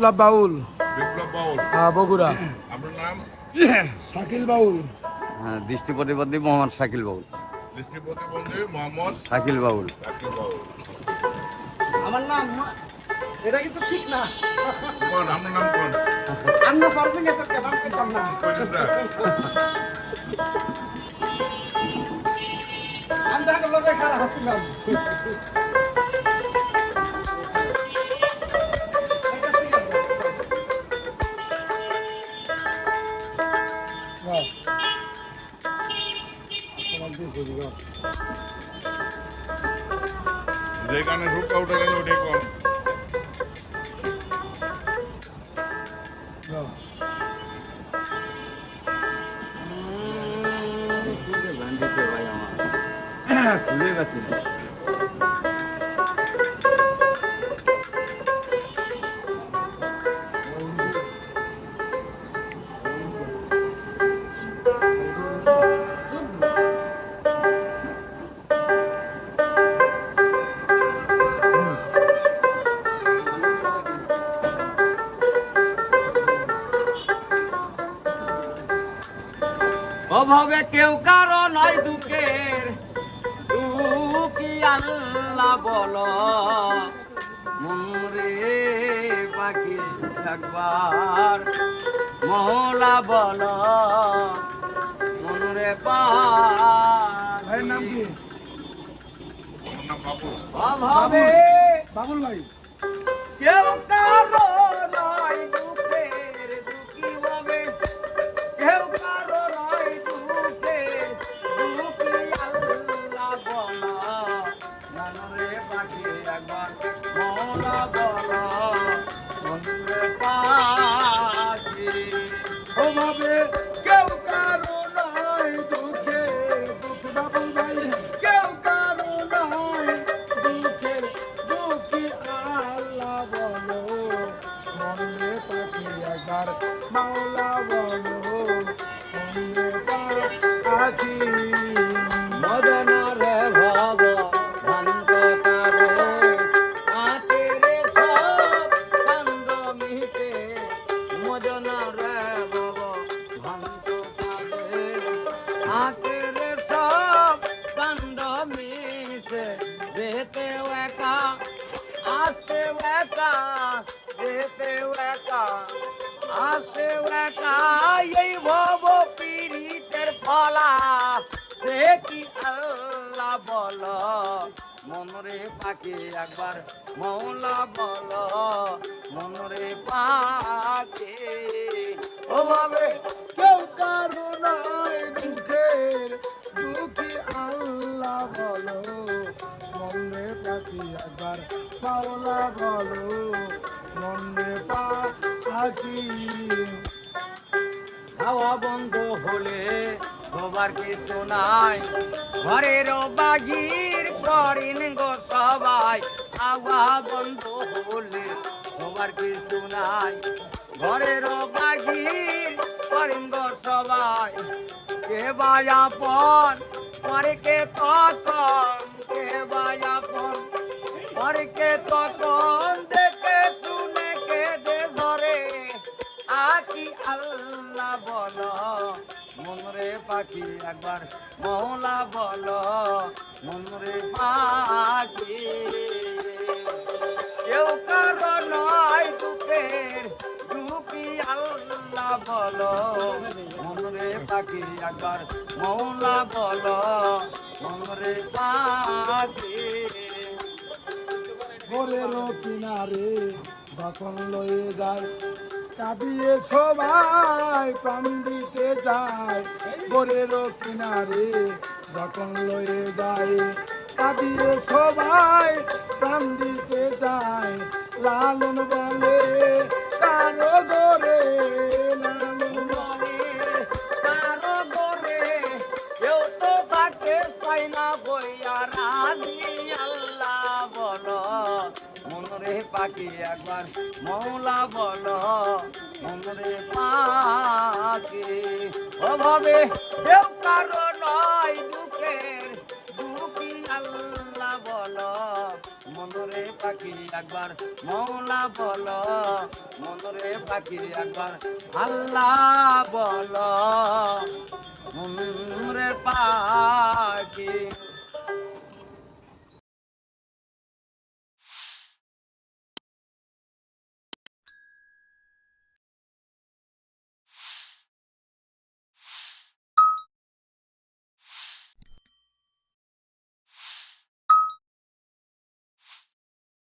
বিপ্লব বাউল। বিপ্লব বাউল, হ্যাঁ, বগুড়া। আপনার নাম? শাকিল বাউল। হ্যাঁ, দৃষ্টি প্রতিবন্ধী মোহাম্মদ শাকিল বাউল। দৃষ্টি প্রতিবন্ধী মোহাম্মদ শাকিল বাউল। শাকিল বাউল। আমার নাম এটা কিন্তু ঠিক না। কোন আপনার নাম কোন? আমরা পারবেন না স্যার, কেমন করতাম না। কইটা আমরা লোকে খারাপ হাসিলাম। যে গানে ঢুকা উঠে গেল ওটাই কোন? ভাই আমার খুঁজে পাচ্ছি না। অভাবে কেউ কারো নয় দুঃখের, দুঃখী আল্লাহ বলো মনরে পাখি একবার মহলা বলো মনরে ভাইয়ের নাম কি? আমার নাম বাবু। অভাবে বাবুল ভাই। কেউ কারো নয় দুঃখের, দুঃখী হবে কেউ কারো নয় দুঃখের, দুঃখী আল্লাহ বলা মনরে পাখি একবার মৌলা বলা মনরে পাখি। ওভাবে কেউ কারো নয় দুঃখে, দুঃখ বাবুল ভাই। কেউ কারো নয় দুঃখের, দুঃখী আল্লাহ বলো মনে পাখি একবার মাওলা বলো মনে পাখি। মদনারে ভব ভান্তকারে আতেরে সব কান্দ মিটে, মদনারে ভব ভান্তকারে আতেরে সব কান্দ মিটে, যেতে একা আসতে একা, যেতে একা আসতে একা, এই ভব পীড়িতের ফলা সে কি আল্লাহ বলো মনরে পাখি একবার মৌলা বলো মনরে পাখি। ওভাবে কেউ কারো নয় দুঃখের, দুঃখী আল্লাহ বলো মনে পাখি একবার মাওলা বলো মনে পাখি। হাওয়া বন্ধ হলে সবার কিছু নাই, ঘরের বাগির করিন গো সবাই। হাওয়া বন্ধ হলে সবার কিছু নাই, ঘরের বাগির করিন গো সবাই। কে বায়াপন পরে কে তখন, কে বায়াপন পরে কে তখন, দেখে শুনে কে দে ধরে আকি আল্লাহ বলো মনরে পাখি একবার মৌলা বলো মনরে পাখি। কেউ কারো নয় দুঃখের, দুঃখী আল্লাহ বলো মনরে পাখি একবার মৌলা বলো মনরে পাখি। ঘরের কিনারে যখন লয়ে যায় কাঁদিয়ে সবাই প্রাণ দিতে যায়। ঘরের কিনারে যখন লয়ে যায় কাঁদিয়ে সবাই প্রাণ দিতে যায়। লালন বলে কারো গরে, লালন মনে কারো গরে কেউ তো তাকে পাই না বইয়া রাজি আল্লাহ বলো মনরে পাখি একবার মৌলা বলো মনরে পাখি। ওভাবে কেউ কারো নয় দুঃখের, দুঃখী আল্লাহ বলো মনরে মনরে পাখি একবার মৌলা বলো মনরে পাখি একবার আল্লাহ বলো মনরে পা